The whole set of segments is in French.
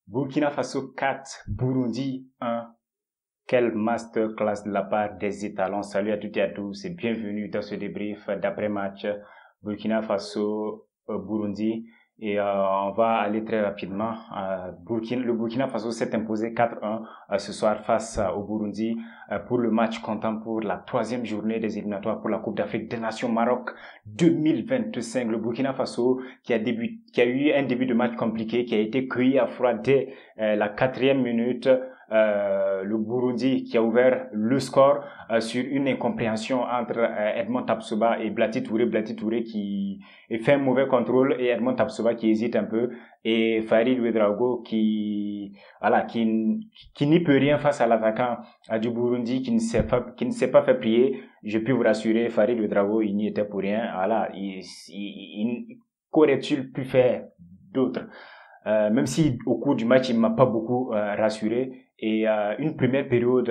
Burkina Faso 4, Burundi 1. Quelle masterclass de la part des étalons. Salut à toutes et à tous et bienvenue dans ce débrief d'après-match Burkina Faso Burundi. Et on va aller très rapidement. Le Burkina Faso s'est imposé 4-1 ce soir face au Burundi pour le match comptant pour la 3e journée des éliminatoires pour la Coupe d'Afrique des Nations Maroc 2025. Le Burkina Faso qui a eu un début de match compliqué, qui a été cueilli à froid dès la 4e minute. Le Burundi qui a ouvert le score sur une incompréhension entre Edmond Tapsoba et Blati Touré qui fait un mauvais contrôle et Edmond Tapsoba qui hésite un peu et Farid Ouedraogo qui n'y peut rien face à l'attaquant du Burundi qui ne s'est pas fait prier. Je peux vous rassurer, Farid Ouedraogo il n'y était pour rien. Qu'aurait-il pu faire d'autre? Même si au cours du match il m'a pas beaucoup rassuré et une première période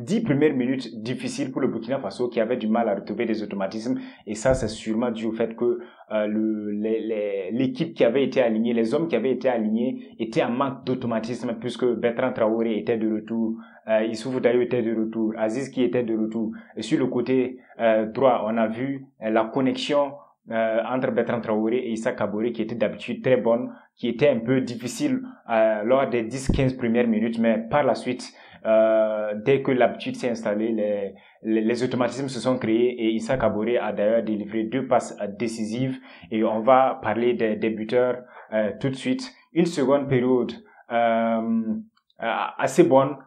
10 premières minutes difficiles pour le Burkina Faso qui avait du mal à retrouver des automatismes, et ça c'est sûrement dû au fait que l'équipe qui avait été alignée, les hommes qui avaient été alignés étaient en manque d'automatisme, puisque Bertrand Traoré était de retour, Issoufou Dayo était de retour, Aziz qui était de retour, et sur le côté droit on a vu la connexion entre Bertrand Traoré et Issa Kaboré qui était d'habitude très bonne, qui était un peu difficile lors des 10-15 premières minutes, mais par la suite, dès que l'habitude s'est installée, les automatismes se sont créés et Issa Kaboré a d'ailleurs délivré 2 passes décisives, et on va parler des buteurs tout de suite. Une seconde période assez bonne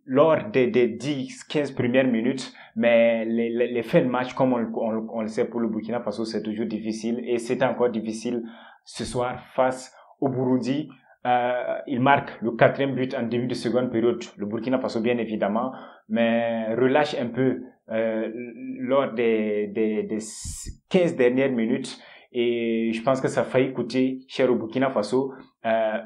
lors des 10-15 premières minutes, mais les fins de match, comme on le sait pour le Burkina Faso, c'est toujours difficile, et c'était encore difficile ce soir face au Burundi. Il marque le 4e but en début de seconde période, le Burkina Faso bien évidemment, mais relâche un peu lors des 15 dernières minutes, et je pense que ça a failli coûter cher au Burkina Faso.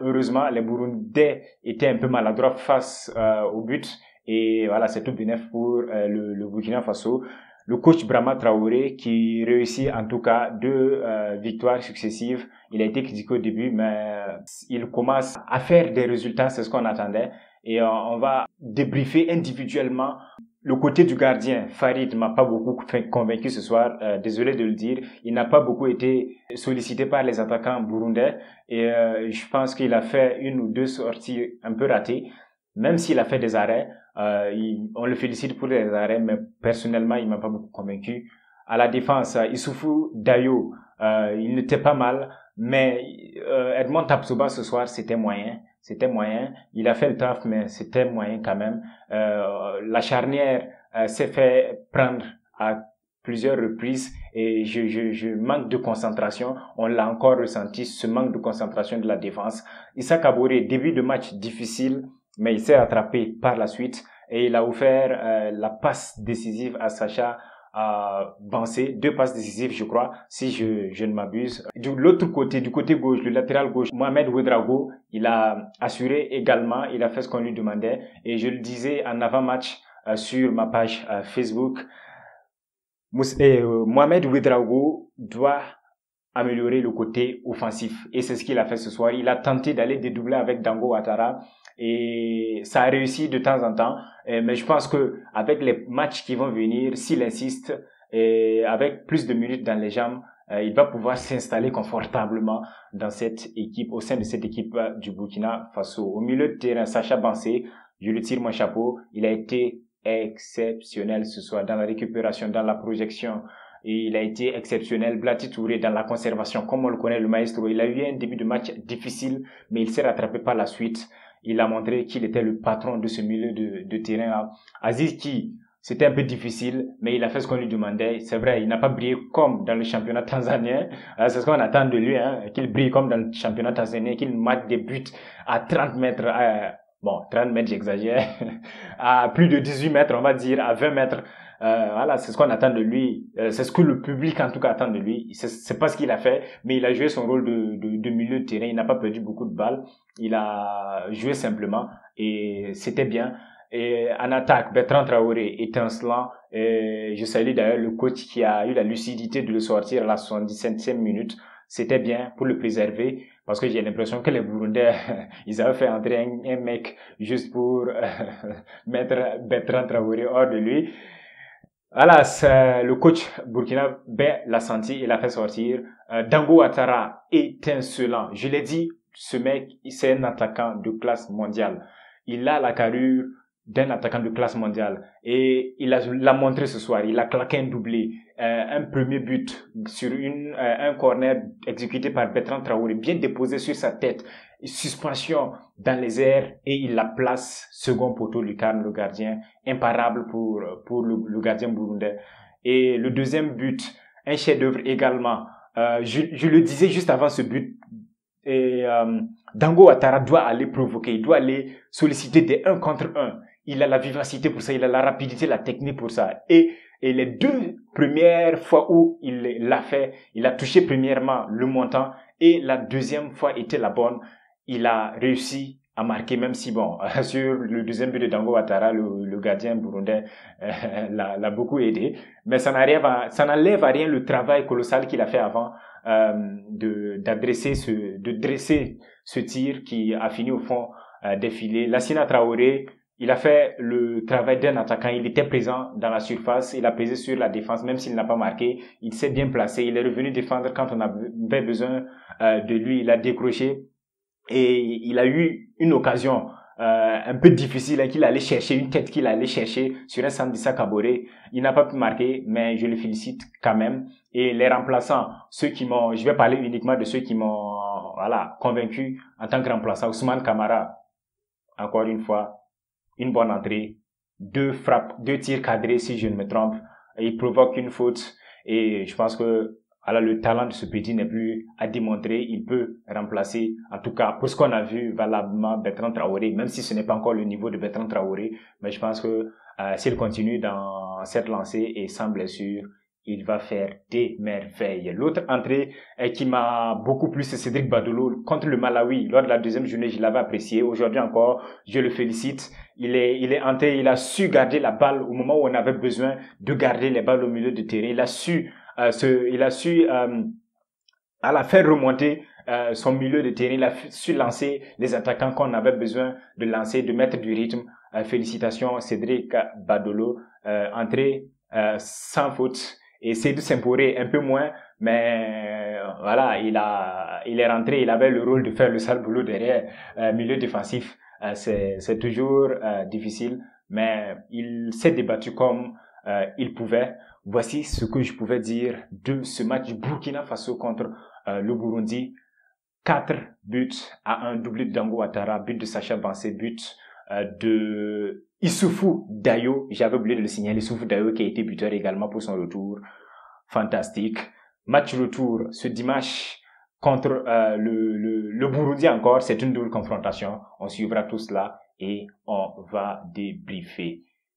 Heureusement, les Burundais étaient un peu maladroits face au but, et voilà, c'est tout bénef pour le Burkina Faso. Le coach Brahma Traoré qui réussit en tout cas 2 victoires successives. Il a été critiqué au début, mais il commence à faire des résultats, c'est ce qu'on attendait, et on va débriefer individuellement. Le côté du gardien, Farid m'a pas beaucoup convaincu ce soir, désolé de le dire. Il n'a pas beaucoup été sollicité par les attaquants burundais, et je pense qu'il a fait 1 ou 2 sorties un peu ratées, même s'il a fait des arrêts. On le félicite pour les arrêts, mais personnellement il m'a pas beaucoup convaincu. À la défense, Issoufou Dayo, il n'était pas mal, mais Edmond Tapsoba ce soir c'était moyen. Il a fait le taf, mais c'était moyen quand même. La charnière s'est fait prendre à plusieurs reprises, et je manque de concentration. On l'a encore ressenti, ce manque de concentration de la défense. Issa Kaboré, début de match difficile, mais il s'est rattrapé par la suite, et il a offert la passe décisive à Sacha Bancé, 2 passes décisives je crois, si je ne m'abuse. De l'autre côté, du côté gauche, le latéral gauche, Mohamed Ouedraogo, il a assuré également, il a fait ce qu'on lui demandait, et je le disais en avant-match sur ma page Facebook, Mohamed Ouedraogo doit améliorer le côté offensif, et c'est ce qu'il a fait ce soir. Il a tenté d'aller dédoubler avec Dango Ouattara, et ça a réussi de temps en temps, mais je pense que avec les matchs qui vont venir, s'il insiste et avec plus de minutes dans les jambes, il va pouvoir s'installer confortablement dans cette équipe, au sein de cette équipe du Burkina Faso. Au milieu de terrain, Sacha Bancé, je lui tire mon chapeau, il a été exceptionnel ce soir dans la récupération, dans la projection. Et il a été exceptionnel. Blati Touré dans la conservation, comme on le connaît, le maestro. Il a eu un début de match difficile, mais il s'est rattrapé par la suite. Il a montré qu'il était le patron de ce milieu de terrain-là. Aziz qui, c'était un peu difficile, mais il a fait ce qu'on lui demandait. C'est vrai, il n'a pas brillé comme dans le championnat tanzanien. C'est ce qu'on attend de lui, qu'il brille comme dans le championnat tanzanien, qu'il marque des buts à 30 mètres. 30 mètres, j'exagère. À plus de 18 mètres, on va dire, à 20 mètres. Voilà, c'est ce qu'on attend de lui. C'est ce que le public, en tout cas, attend de lui. C'est pas ce qu'il a fait, mais il a joué son rôle de milieu de terrain. Il n'a pas perdu beaucoup de balles. Il a joué simplement, et c'était bien. Et en attaque, Bertrand Traoré, étincelant. Et je salue d'ailleurs le coach qui a eu la lucidité de le sortir à la 77e minute. C'était bien pour le préserver. parce que j'ai l'impression que les Burundais, ils avaient fait entrer un mec juste pour mettre Bertrand Traoré hors de lui. Voilà, le coach burkinabé l'a senti, il l'a fait sortir. Dango Ouattara, étincelant. Je l'ai dit, ce mec, c'est un attaquant de classe mondiale. Il a la carrure d'un attaquant de classe mondiale. Et il l'a montré ce soir. Il a claqué un doublé. Un premier but sur un corner exécuté par Bertrand Traoré, bien déposé sur sa tête. Suspension dans les airs et il la place second poteau lucarne, le gardien, imparable pour le gardien burundais. Et le deuxième but, un chef-d'œuvre également. Je le disais juste avant ce but. Et Dango Ouattara doit aller provoquer, il doit aller solliciter des 1 contre 1. Il a la vivacité pour ça, il a la rapidité, la technique pour ça. Et les deux premières fois où il l'a fait, il a touché premièrement le montant et la deuxième fois était la bonne. Il a réussi à marquer, même si bon, sur le deuxième but de Dango Ouattara, le gardien burundais l'a beaucoup aidé. Mais ça n'enlève à rien le travail colossal qu'il a fait avant de dresser ce tir qui a fini au fond des filets. Lassina Traoré, il a fait le travail d'un attaquant. Il était présent dans la surface. Il a pesé sur la défense, même s'il n'a pas marqué. Il s'est bien placé. Il est revenu défendre quand on avait besoin de lui. Il a décroché. Et il a eu une occasion un peu difficile qu'il allait chercher, une tête qu'il allait chercher sur un centre d'Issa Kaboré. Il n'a pas pu marquer, mais je le félicite quand même. Et les remplaçants, je vais parler uniquement de ceux qui m'ont convaincu en tant que remplaçant. Ousmane Kamara, encore une fois, une bonne entrée, 2 tirs cadrés si je ne me trompe. Il provoque une faute et je pense que le talent de ce petit n'est plus à démontrer. Il peut remplacer, en tout cas, pour ce qu'on a vu valablement, Bertrand Traoré, même si ce n'est pas encore le niveau de Bertrand Traoré. Mais je pense que s'il continue dans cette lancée et sans blessure, il va faire des merveilles. L'autre entrée qui m'a beaucoup plu, c'est Cédric Badolo contre le Malawi. Lors de la deuxième journée, je l'avais apprécié. Aujourd'hui encore, je le félicite. Il est entré, il a su garder la balle au moment où on avait besoin de garder les balles au milieu de terrain. Il a su faire remonter son milieu de terrain. Il a su lancer les attaquants qu'on avait besoin de lancer, de mettre du rythme. Félicitations Cédric Badolo, entrée sans faute. Et Seydou Semporé un peu moins, mais voilà, il est rentré, il avait le rôle de faire le sale boulot derrière, milieu défensif. C'est toujours difficile, mais il s'est débattu comme il pouvait. Voici ce que je pouvais dire de ce match Burkina Faso contre le Burundi. 4 buts à 1, doublé de Dango Ouattara, but de Sacha Bancé, but de Issoufou Dayo. J'avais oublié de le signaler, Issoufou Dayo qui a été buteur également pour son retour. Fantastique. Match retour ce dimanche contre le Burundi encore. C'est une double confrontation. On suivra tout cela et on va débriefer.